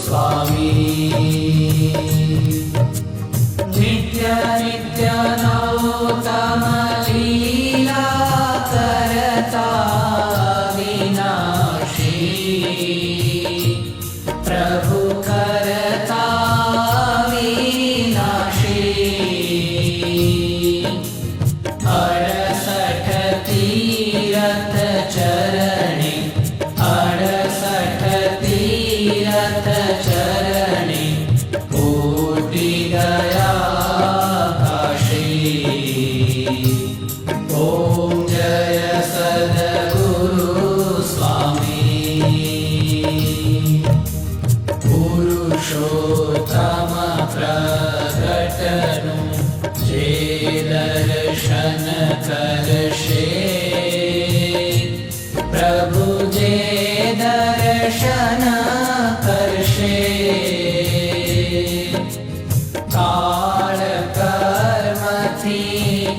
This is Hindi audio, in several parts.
स्वामी। नित्य नित्य नवोत्तम लीला करता विनाशी, प्रभु करता विनाशी। 68 तीरथ चरणे, 68 तीरथ चरणे, कोटि गया काशी। ओम जय सद्गुरु स्वामी। पुरुषोत्तम प्रगटनु जे दर्शन करशे, प्रभु जे दर्शन करशे। काल कर्म थी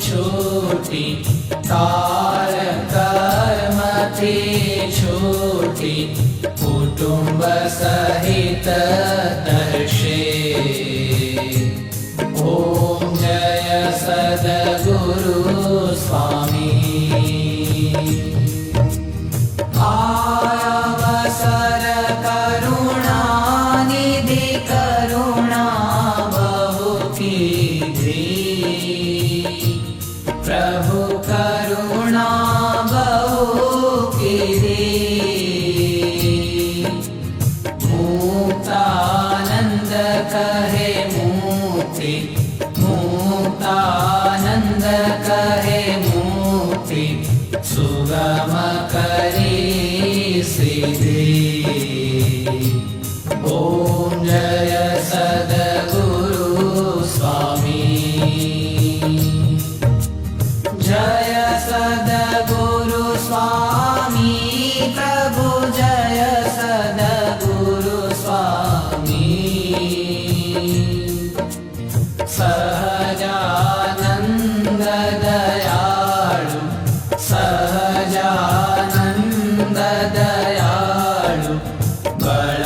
छूटी, काल कर्म थी छूटी, कुटुंब सहित दर्शे। ओम जय सद्गुरु स्वामी। आयावसर करुणा निधि, करुणा बहु कीधी, प्रभु करुणा बहु कीधी। मुक्तानंद कहे मुक्ति, मुक्तानंद कहे मुक्ति, सुगम करी सिद्धि। ओम जय सद्गुरु स्वामी। जय सद्गुरु स्वामी, प्रभु जय सद्गुरु स्वामी। सहजानंद दयालु, सहजानंद दयालु, बल